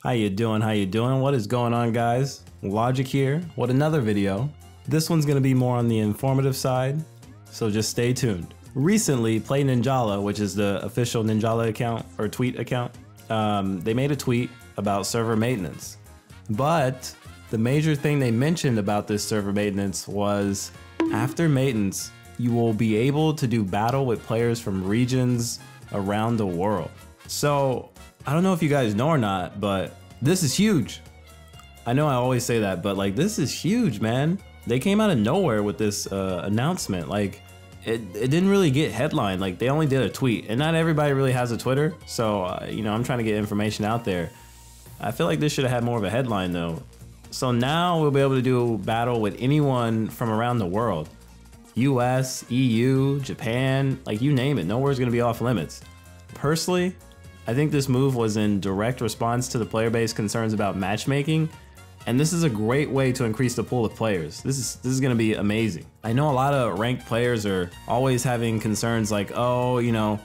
How you doing? How you doing? What is going on, guys? Logic here with another video. This one's gonna be more on the informative side, so just stay tuned. Recently, Play Ninjala, which is the official Ninjala account or tweet account, they made a tweet about server maintenance. But the major thing they mentioned about this server maintenance was after maintenance, you will be able to do battle with players from regions around the world. So I don't know if you guys know or not, but this is huge. I know I always say that, but like this is huge, man. They came out of nowhere with this announcement. Like it didn't really get headlined. Like they only did a tweet, and not everybody really has a Twitter. So you know, I'm trying to get information out there. I feel like this should have had more of a headline though. So now we'll be able to do battle with anyone from around the world. US, EU, Japan, like you name it, nowhere's gonna be off limits. Personally, I think this move was in direct response to the player base concerns about matchmaking, and this is a great way to increase the pool of players. This is gonna be amazing. I know a lot of ranked players are always having concerns like, oh, you know,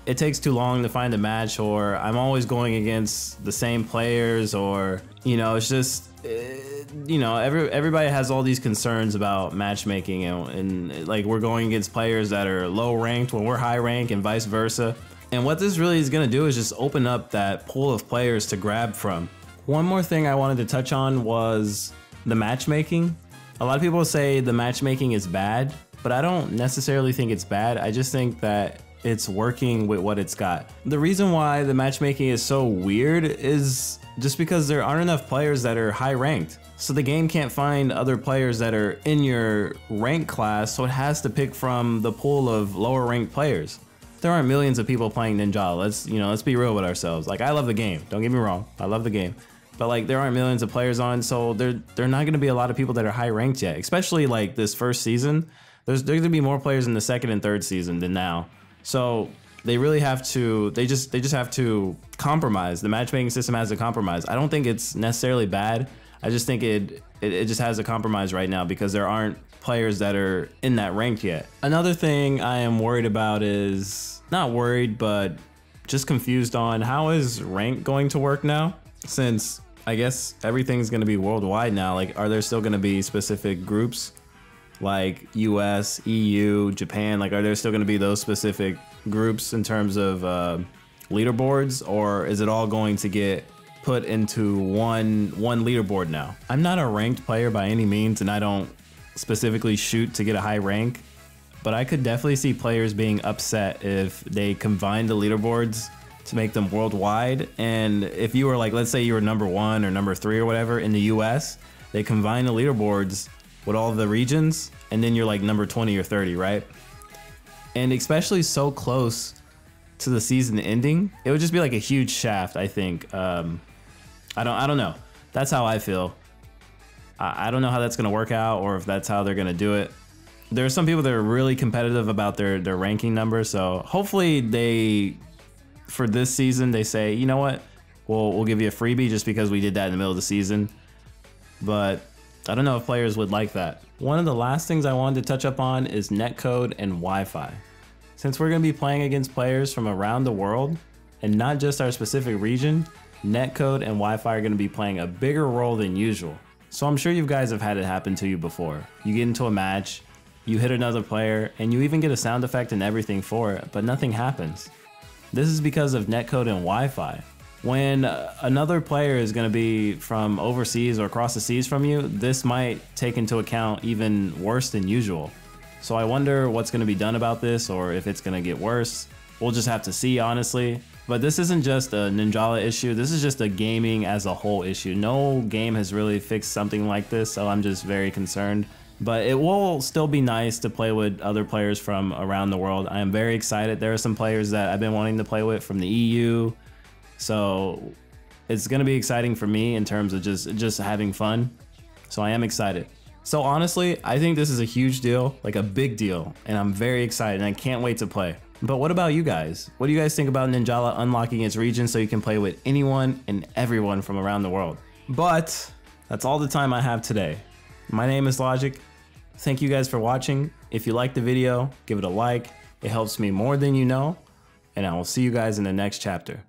it takes too long to find a match, or I'm always going against the same players, or, you know, it's just, you know, everybody has all these concerns about matchmaking, and like we're going against players that are low ranked when we're high ranked and vice versa. And what this really is gonna do is just open up that pool of players to grab from. One more thing I wanted to touch on was the matchmaking. A lot of people say the matchmaking is bad, but I don't necessarily think it's bad. I just think that it's working with what it's got. The reason why the matchmaking is so weird is just because there aren't enough players that are high ranked. So the game can't find other players that are in your rank class, so it has to pick from the pool of lower ranked players. There aren't millions of people playing Ninjala. Let's be real with ourselves. Like, I love the game, don't get me wrong, I love the game. But like there aren't millions of players on, so there not gonna be a lot of people that are high ranked yet, especially like this first season. There's gonna be more players in the second and third season than now. So they really have to, they just have to compromise. The matchmaking system has to compromise. I don't think it's necessarily bad. I just think it just has a compromise right now because there aren't players that are in that rank yet. Another thing I am worried about is, not worried, but just confused on how is rank going to work now? Since I guess everything's gonna be worldwide now, like are there still gonna be specific groups like US, EU, Japan? Like are there still gonna be those specific groups in terms of leaderboards, or is it all going to get put into one leaderboard now? I'm not a ranked player by any means, and I don't specifically shoot to get a high rank, but I could definitely see players being upset if they combine the leaderboards to make them worldwide. And if you were like, let's say you were number 1 or number 3 or whatever in the US, they combine the leaderboards with all the regions, and then you're like number 20 or 30, right? And especially so close to the season ending, it would just be like a huge shaft, I think. I don't know. That's how I feel. I don't know how that's gonna work out, or if that's how they're gonna do it. There are some people that are really competitive about their ranking numbers, so hopefully they, for this season, they say, you know what, we'll give you a freebie just because we did that in the middle of the season. But I don't know if players would like that. One of the last things I wanted to touch up on is netcode and Wi-Fi. Since we're gonna be playing against players from around the world and not just our specific region, netcode and Wi-Fi are gonna be playing a bigger role than usual. So I'm sure you guys have had it happen to you before. You get into a match, you hit another player, and you even get a sound effect and everything for it, but nothing happens. This is because of netcode and Wi-Fi. When another player is going to be from overseas or across the seas from you, this might take into account even worse than usual. So I wonder what's going to be done about this, or if it's going to get worse. We'll just have to see, honestly. But this isn't just a Ninjala issue, this is just a gaming as a whole issue. No game has really fixed something like this, so I'm just very concerned. But it will still be nice to play with other players from around the world. I am very excited. There are some players that I've been wanting to play with from the EU. So it's gonna be exciting for me in terms of just having fun. So I am excited. So honestly, I think this is a huge deal, like a big deal, and I'm very excited and I can't wait to play. But what about you guys? What do you guys think about Ninjala unlocking its region so you can play with anyone and everyone from around the world? But that's all the time I have today. My name is Logic. Thank you guys for watching. If you liked the video, give it a like. It helps me more than you know, and I will see you guys in the next chapter.